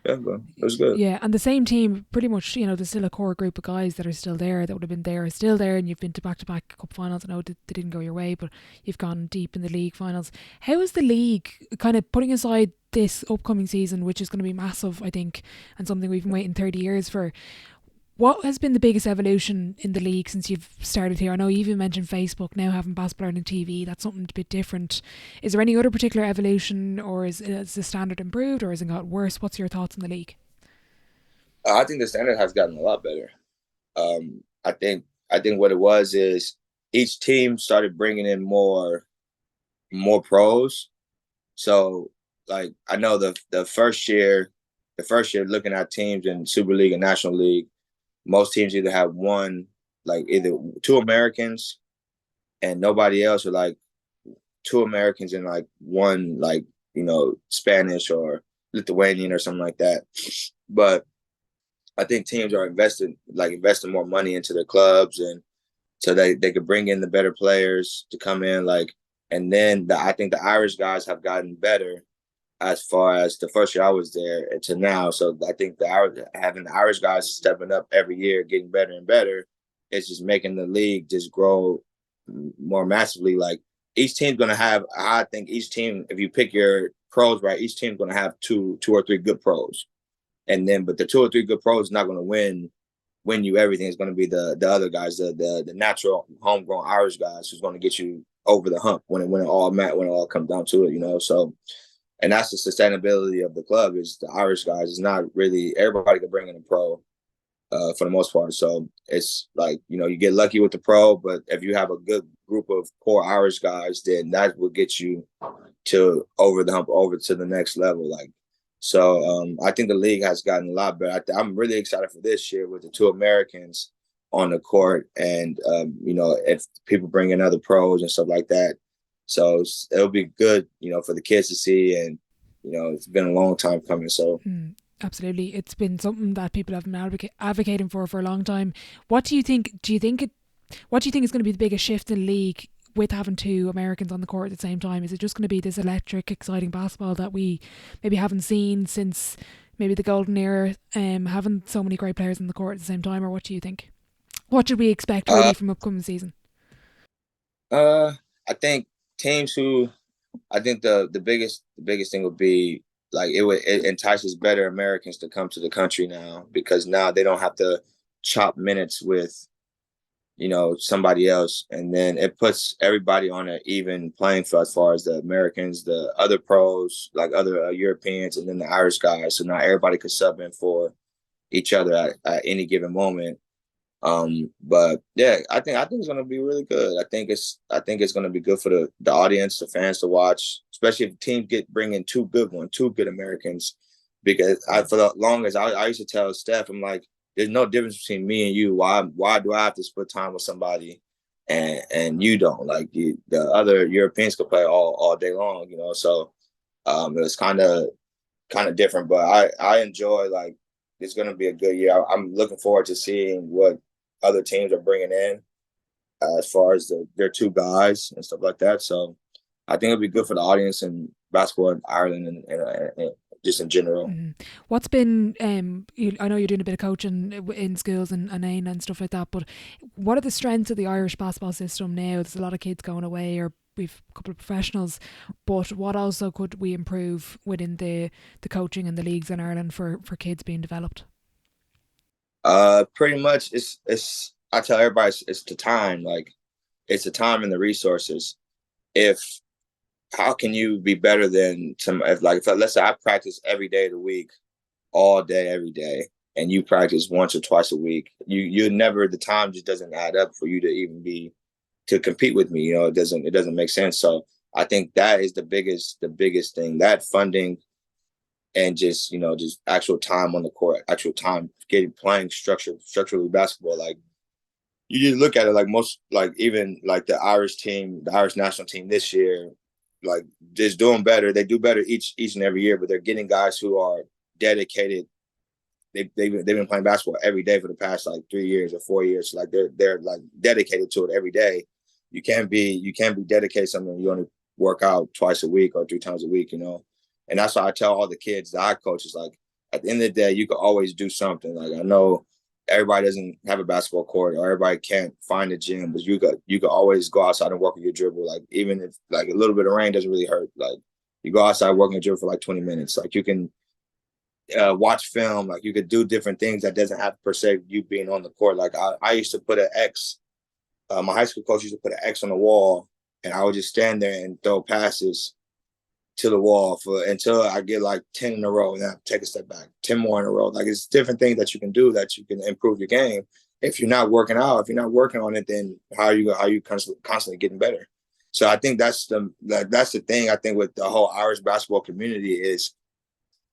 yeah, but it was good. Yeah, and the same team, pretty much, there's still a core group of guys that are still there, that would have been there, still there, and you've been to back-to-back cup finals. I know they didn't go your way, but you've gone deep in the league finals. How is the league, kind of putting aside this upcoming season, which is going to be massive, I think, and something we've been waiting 30 years for? What has been the biggest evolution in the league since you've started here? I know you even mentioned Facebook now having Basketball Ireland TV. That's something a bit different. Is there any other particular evolution, or is the standard improved, or has it got worse? What's your thoughts on the league? I think the standard has gotten a lot better. I think what it was is each team started bringing in more pros. So like, I know the first year looking at teams in Super League and National League, most teams either have either two Americans and nobody else, or like two Americans and like one, like, Spanish or Lithuanian or something like that. But I think teams are investing more money into their clubs, and so they could bring in the better players to come in, and then I think the Irish guys have gotten better as far as the first year I was there to now. So I think having the Irish guys stepping up every year, getting better and better, it's just making the league just grow more massively. Like, each team's going to have, I think each team, if you pick your pros right, each team's going to have two or three good pros. But the two or three good pros is not going to win you everything. It's going to be the other guys, the natural homegrown Irish guys, who's going to get you over the hump when it all comes down to it, So, and that's the sustainability of the club, is the Irish guys. It's not really everybody can bring in a pro for the most part. So it's like, you get lucky with the pro, but if you have a good group of core Irish guys, then that will get you to over the hump, over to the next level. So I think the league has gotten a lot better. I'm really excited for this year with the two Americans on the court, and if people bring in other pros and stuff like that. So it'll be good, for the kids to see, and it's been a long time coming. So absolutely, it's been something that people have been advocating for a long time. What do you think? What do you think is going to be the biggest shift in the league with having two Americans on the court at the same time? Is it just going to be this electric, exciting basketball that we maybe haven't seen since maybe the golden era, having so many great players on the court at the same time, or what do you think? What should we expect really from upcoming season? I think I think the biggest thing would be, like, it entices better Americans to come to the country now, because now they don't have to chop minutes with somebody else, and then it puts everybody on an even playing field as far as the Americans, the other pros, like other Europeans, and then the Irish guys. So now everybody could sub in for each other at any given moment. But yeah, I think it's gonna be really good. I think it's gonna be good for the audience, the fans to watch, especially if teams bring in two good Americans. Because for the longest, I used to tell Steph, I'm like, there's no difference between me and you. Why do I have to split time with somebody and you don't? Like, the other Europeans could play all day long, So It was kind of different, but I enjoy, like, it's going to be a good year. I'm looking forward to seeing what other teams are bringing in as far as their two guys and stuff like that. So I think it'll be good for the audience and basketball in Ireland and just in general. What's been, I know you're doing a bit of coaching in schools and Eanna and stuff like that, but what are the strengths of the Irish basketball system now? There's a lot of kids going away, or we've a couple of professionals, but what also could we improve within the coaching and the leagues in Ireland for kids being developed? Pretty much it's I tell everybody it's the time, like it's the time and the resources. If How can you be better than some, if let's say I practice every day of the week, all day, every day, and you practice once or twice a week, you never, the time just doesn't add up for you to even be to compete with me. It doesn't make sense. So I think that is the biggest thing, that funding and just actual time on the court, actual time getting playing structurally basketball. Like you just look at it, like most, like even like the Irish team, the Irish national team this year, like just doing better. They do better each and every year, but they're getting guys who are dedicated. They've been playing basketball every day for the past like 3 years or 4 years. So like they're like dedicated to it every day. You can't be dedicated to something. You only work out twice a week or 3 times a week, And that's why I tell all the kids that I coach is like, at the end of the day, you can always do something. Like I know everybody doesn't have a basketball court or everybody can't find a gym, but you could always go outside and work on your dribble. Like even if like a little bit of rain doesn't really hurt. Like you go outside working your dribble for like 20 minutes. Like you can watch film. Like you could do different things that doesn't have per se you being on the court. Like I used to put an X. My high school coach used to put an X on the wall, and I would just stand there and throw passes to the wall for until I get like 10 in a row, and then I take a step back, 10 more in a row. Like it's different things that you can do that you can improve your game. If you're not working out, if you're not working on it, then how you constantly getting better? So I think that's the thing. I think with the whole Irish basketball community is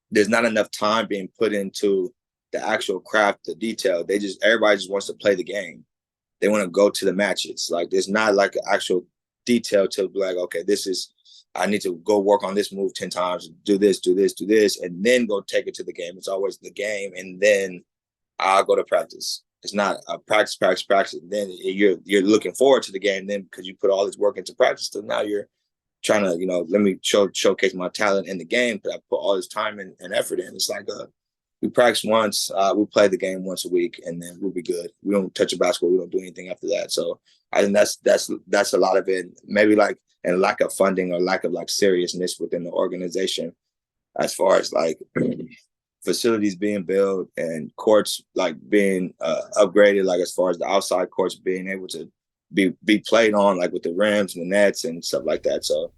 there's not enough time being put into the actual craft, the detail. Everybody just wants to play the game. They want to go to the matches. Like there's not like an actual detail to be like, okay, I need to go work on this move 10 times, do this, and then go take it to the game. It's always the game, and then I'll go to practice. It's not a practice. Then you're looking forward to the game then because you put all this work into practice. So now you're trying to, let me showcase my talent in the game because I put all this time and effort in. It's like we practice once, we play the game once a week, and then we'll be good. We don't touch a basketball. We don't do anything after that. So I think that's a lot of it. Maybe like and lack of funding or lack of like seriousness within the organization, as far as like facilities being built and courts like being upgraded, like as far as the outside courts being able to be played on, like with the rims and the nets and stuff like that. So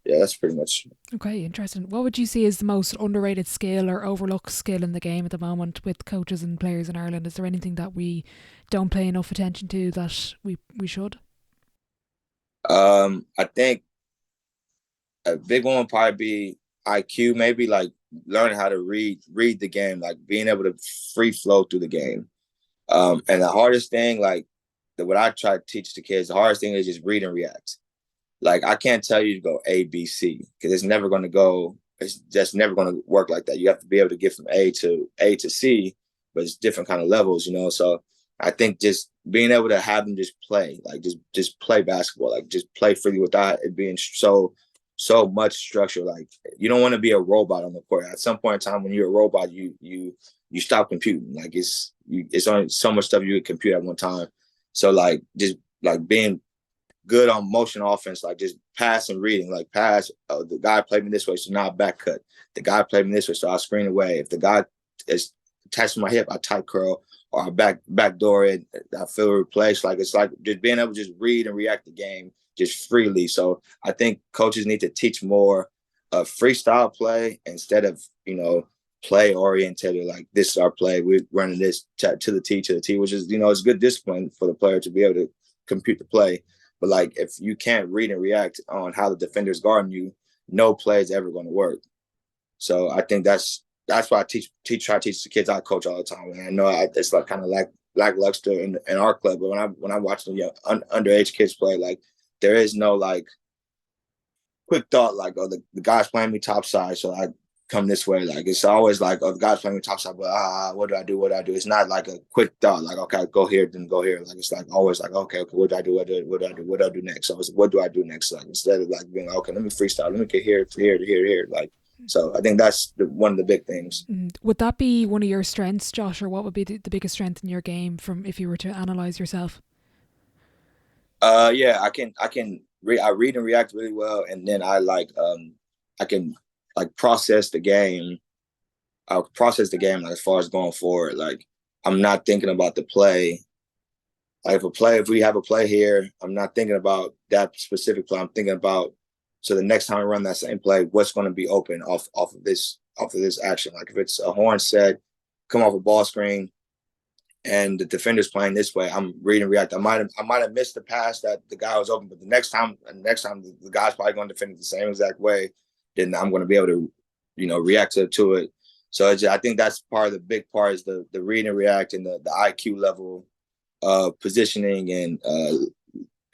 yeah, that's pretty much. Okay, interesting. What would you see as the most underrated skill or overlooked skill in the game at the moment with coaches and players in Ireland? Is there anything that we don't pay enough attention to that we should? I think a big one would probably be IQ, maybe like learning how to read the game, like being able to free flow through the game. And the hardest thing, like what I try to teach the kids, the hardest thing is just read and react. Like I can't tell you to go A, B, C because it's never going to go. It's just never going to work like that. You have to be able to get from A to C, but it's different kind of levels, So I think just being able to have them just play, like just play basketball, like just play freely without it being so much structure. Like you don't want to be a robot on the court. At some point in time, when you're a robot, you stop computing. Like it's only so much stuff you can compute at one time. So like just like being good on motion offense, like just pass and reading, like pass. The guy played me this way, so now I back cut. The guy played me this way, so I screen away. If the guy is attached to my hip, I tight curl or I back door it. I feel replaced. Like it's like just being able to just read and react the game just freely. So I think coaches need to teach more of freestyle play instead of play oriented. Like this is our play. We're running this to the T, which is it's good discipline for the player to be able to compute the play. But like if you can't read and react on how the defender's guarding you, no play is ever going to work. So I think that's why I try to teach the kids I coach all the time. And I know it's like kind of lackluster in our club, but when I watch the underage kids play, like there is no like quick thought, like, oh, the guy's playing me top side, so I come this way. Like, it's always like, oh, the guy's playing me top side, but what do I do? What do I do? It's not like a quick thought, like, okay, go here, then go here. Like, it's like always like, okay, what do I do? What do I do? What do I do next? So it's what do I do next? Like, instead of like being like, okay, let me freestyle, let me get here to here to here to here. Like, so I think that's one of the big things. Would that be one of your strengths, Josh, or what would be the biggest strength in your game from if you were to analyze yourself? Yeah, I read and react really well, and then I can like process the game. I'll process the game like as far as going forward. Like, I'm not thinking about the play. Like, if we have a play here, I'm not thinking about that specific play. I'm thinking about, so the next time I run that same play, what's going to be open off of this action. Like, if it's a horn set, come off a ball screen, and the defender's playing this way, I'm reading react. I might have missed the pass that the guy was open, but the next time the guy's probably going to defend it the same exact way. Then I'm going to be able to, react to it. So I think that's part of the big part is the read and react and the IQ level, positioning and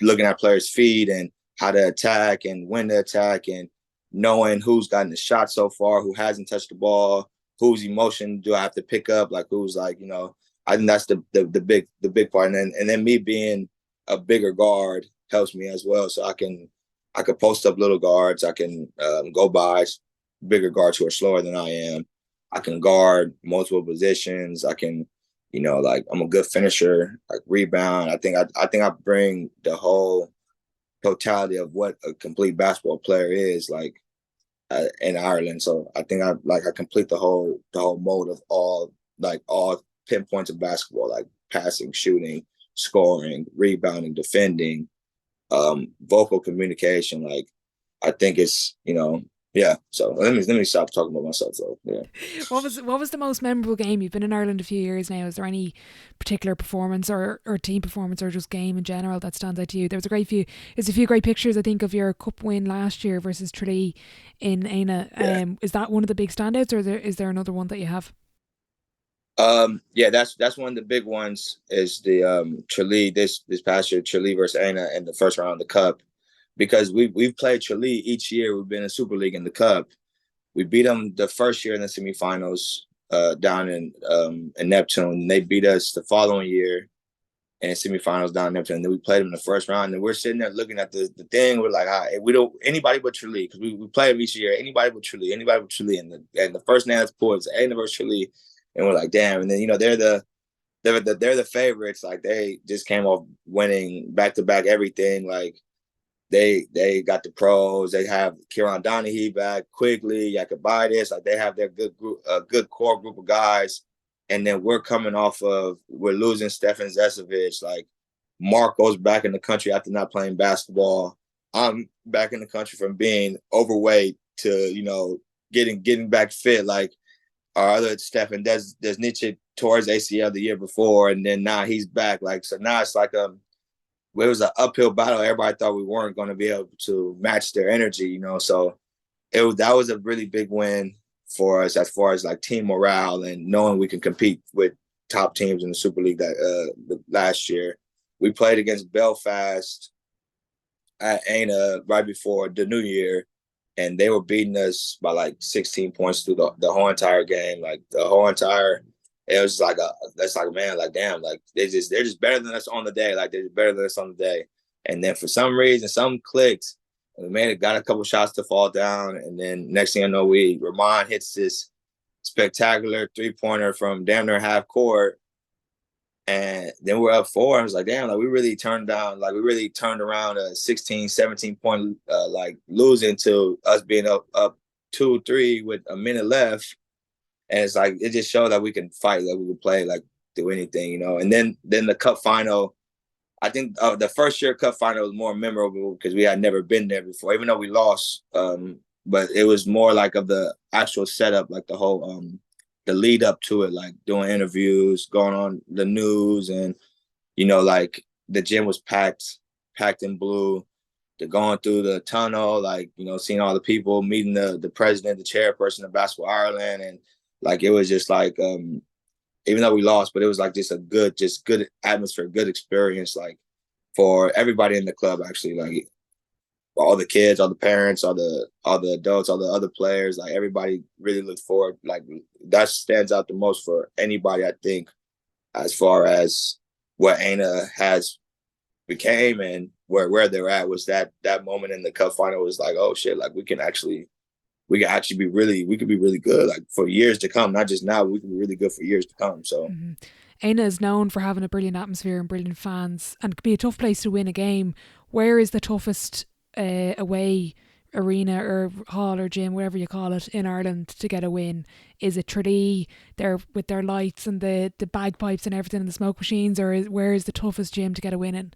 looking at players' feet and how to attack and when to attack and knowing who's gotten the shot so far, who hasn't touched the ball, whose emotion do I have to pick up, like who's like, I think that's the big part. And then me being a bigger guard helps me as well. So I can post up little guards. I can go by bigger guards who are slower than I am. I can guard multiple positions. I can, like, I'm a good finisher, like rebound. I think I bring the whole totality of what a complete basketball player is, like, in Ireland. So I think I complete the whole mode of all pinpoints of basketball, like passing, shooting, scoring, rebounding, defending, vocal communication. Like, I think it's, yeah. So let me stop talking about myself though. Yeah. What was the most memorable game? You've been in Ireland a few years now. Is there any particular performance or team performance or just game in general that stands out to you? There's a few great pictures, I think, of your cup win last year versus Tralee in Eanna. Yeah. Is that one of the big standouts, or is there another one that you have? Yeah, that's one of the big ones is the Tralee this past year, Tralee versus Eanna in the first round of the cup, because we've played Tralee each year. We've been in Superleague in the cup. We beat them the first year in the semifinals down in Neptune. They beat us the following year in semifinals down in Neptune. And then we played them in the first round. And we're sitting there looking at the thing. We're like, all right, we don't anybody but Tralee, because we play them each year. Anybody but Tralee. And the first name that's pulled is Eanna versus Tralee. And we're like, damn. And then, they're the favorites. Like, they just came off winning back-to-back everything. Like, they got the pros. They have Kieran Donaghy back, Quigley, Yakubitis. Like, they have their good core group of guys. And then we're losing Stefan Zesovic. Like, Marco's back in the country after not playing basketball. I'm back in the country from being overweight to, getting back fit. Like, our other Stefan Desniche tore his ACL the year before, and then now he's back. Like, so now it's like it was an uphill battle. Everybody thought we weren't going to be able to match their energy, So that was a really big win for us as far as like team morale and knowing we can compete with top teams in the Super League last year. We played against Belfast at Eanna right before the New Year, and they were beating us by like 16 points through the whole entire game. Like, the whole entire, it was like that's like, man, like, damn, like they're just better than us on the day. Like, they're just better than us on the day. And then for some reason, something clicked. And we got a couple shots to fall down, and then next thing I know, Ramon hits this spectacular 3-pointer from damn near half court. And then we're up 4. I was like, damn, like we really turned around a 16, 17 point like losing to us being up 2-3 with a minute left. And it's like, it just showed that we can fight, like we could play, like do anything, And then the cup final, I think the first year cup final was more memorable because we had never been there before, even though we lost. But it was more like of the actual setup, like the whole the lead up to it, like doing interviews, going on the news, and like the gym was packed in blue. They're going through the tunnel, like seeing all the people, meeting the president, the chairperson of Basketball Ireland, and like it was just like even though we lost, but it was like just a good atmosphere, good experience, like for everybody in the club actually. Like all the kids, all the parents, all the adults, all the other players, like everybody really looked forward. Like that stands out the most for anybody, I think, as far as what Eanna has became and where they're at was that moment in the cup final was like, oh shit, like we can actually we could be really good like for years to come, not just now, we can be really good for years to come. So Mm-hmm. Eanna is known for having a brilliant atmosphere and brilliant fans, and it could be a tough place to win a game. Where is the toughest away arena or hall or gym, whatever you call it, in Ireland to get a win? Is it Tralee there with their lights and the bagpipes and everything and the smoke machines, or where is the toughest gym to get a win in?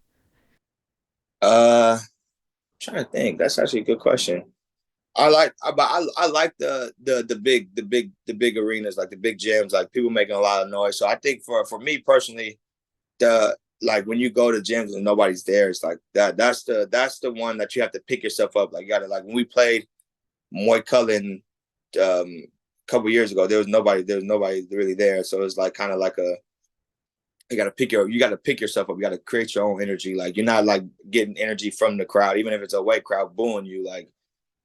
I'm trying to think. That's actually a good question. I like the big arenas, like the big gyms, like people making a lot of noise. So I think for me personally, the like when you go to gyms and nobody's there, it's like that's the one that you have to pick yourself up. Like you gotta, like when we played Moy Cullen a couple years ago, there was nobody really there. So it's like kind of like a you got to pick yourself up. You got to create your own energy. Like you're not like getting energy from the crowd, even if it's a away crowd booing you. Like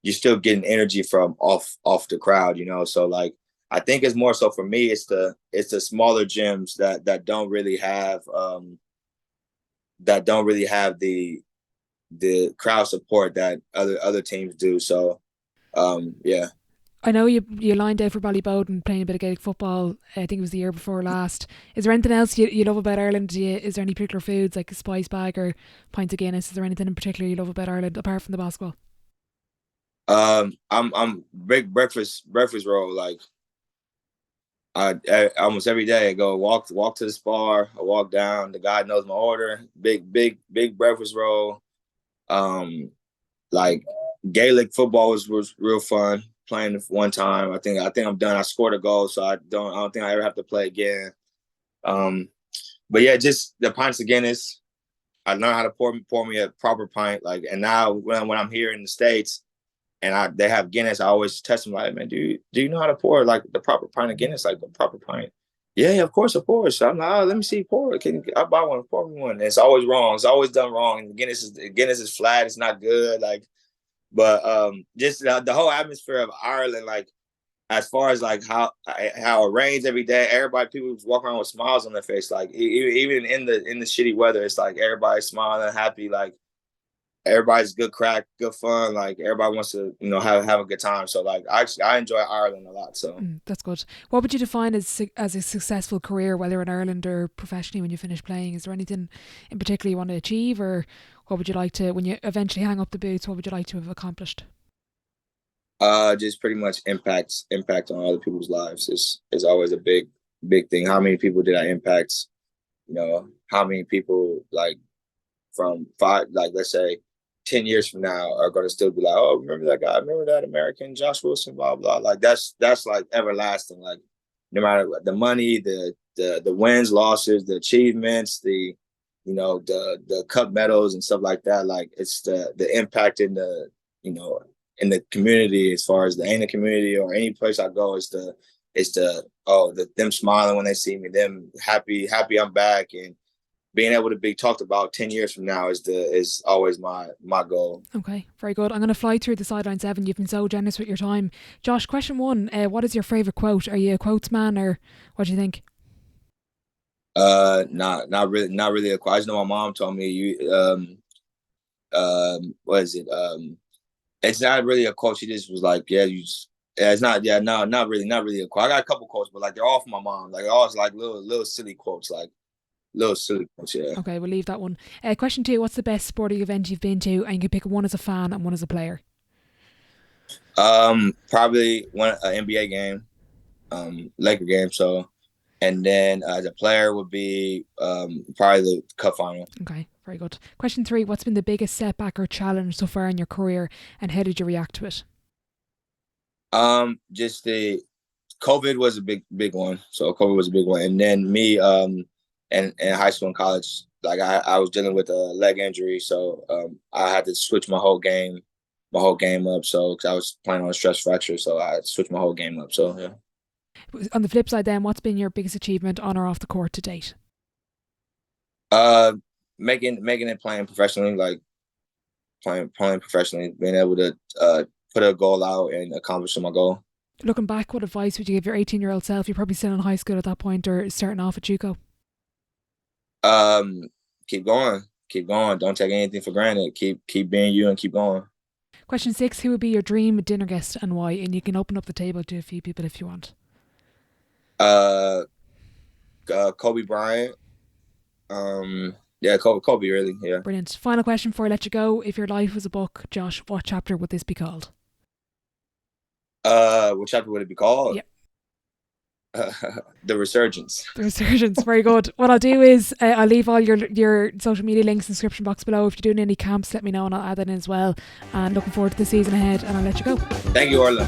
you're still getting energy from off the crowd, you know. So like I think it's more so for me, it's the smaller gyms that don't really have the crowd support that other teams do. So yeah. I know you lined out for Ballybowden playing a bit of Gaelic football. I think it was the year before last. Is there anything else you love about Ireland? Is there any particular foods like a spice bag or pints of Guinness? Is there anything in particular you love about Ireland apart from the basketball? I'm big breakfast roll. Like almost every day I go walk to the spar. I walk down. The guy knows my order. Big breakfast roll. Um, like Gaelic football was real fun playing it one time. I think I'm done. I scored a goal, so I don't think I ever have to play again. Um, but yeah, just the pints of Guinness. I learned how to pour me a proper pint. Like, and now when I'm here in the States and they have Guinness, I always test them like, man, do you know how to pour like the proper pint of Guinness, like the proper pint? Yeah, of course, of course. So I'm like, oh, let me see, pour. Can I buy one? Pour me one. And it's always wrong. It's always done wrong. And Guinness is flat. It's not good. Like, but just the whole atmosphere of Ireland, like as far as like how it rains every day, people walk around with smiles on their face. Like even in the shitty weather, it's like everybody's smiling, happy. Like everybody's good crack, good fun. Like everybody wants to, have a good time. So like I enjoy Ireland a lot. So That's good. What would you define as a successful career, whether in Ireland or professionally when you finish playing? Is there anything in particular you want to achieve, or what would you like to, when you eventually hang up the boots, what would you like to have accomplished? just pretty much impact on other people's lives is always a big thing. How many people did I impact? How many people like from five, like let's say 10 years from now are going to still be like, oh, remember that guy, remember that American Josh Wilson, blah blah. Like that's like everlasting. Like no matter what, the money, the wins, losses, the achievements, the cup medals and stuff like that. Like it's the impact you know in the community, as far as the Eanna community or any place I go, them smiling when they see me, them happy I'm back, and being able to be talked about 10 years from now is always my goal. Okay, very good. I'm going to fly through the sideline seven. You've been so generous with your time. Josh, question one, what is your favourite quote? Are you a quotes man, or what do you think? Not really a quote. I just know my mom told me what is it? It's not really a quote. She just was like, yeah, yeah, it's not, yeah, no, not really a quote. I got a couple quotes, but like they're all from my mom. Like all like little silly quotes, like little silly quotes, yeah. Okay, we'll leave that one. Question two, what's the best sporting event you've been to? And you can pick one as a fan and one as a player. Probably one an NBA game, Laker game. So, and then the player would be probably the cup final. Okay, very good. Question three, what's been the biggest setback or challenge so far in your career, and how did you react to it? Just the COVID was a big one. So COVID was a big one, and then me, in high school and college, like I was dealing with a leg injury, so I had to switch my whole game up. So because I was playing on a stress fracture, so I switched my whole game up. So yeah. On the flip side, then, what's been your biggest achievement on or off the court to date? Uh, making it playing professionally, like playing professionally, being able to put a goal out and accomplish my goal. Looking back, what advice would you give your 18-year-old self? You're probably still in high school at that point or starting off at JUCO. Keep going. Don't take anything for granted. Keep being you and keep going. Question 6, who would be your dream dinner guest and why? And you can open up the table to a few people if you want. Kobe Bryant. Yeah, Kobe really, yeah. Brilliant. Final question before I let you go. If your life was a book, Josh, what chapter would this be called? What chapter would it be called? Yeah. The Resurgence. The Resurgence. Very good. What I'll do is I'll leave all your social media links in the description box below. If you're doing any camps, let me know and I'll add that in as well. And looking forward to the season ahead, and I'll let you go. Thank you, Orla.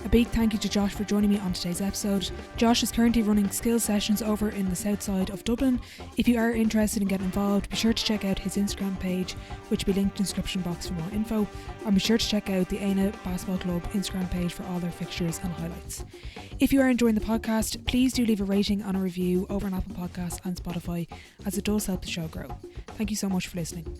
A big thank you to Josh for joining me on today's episode. Josh is currently running skills sessions over in the south side of Dublin. If you are interested in getting involved, be sure to check out his Instagram page, which will be linked in the description box for more info. And be sure to check out the Eanna Basketball Club Instagram page for all their fixtures and highlights. If you are enjoying the podcast, please do leave a rating and a review over on Apple Podcasts and Spotify, as it does help the show grow. Thank you so much for listening.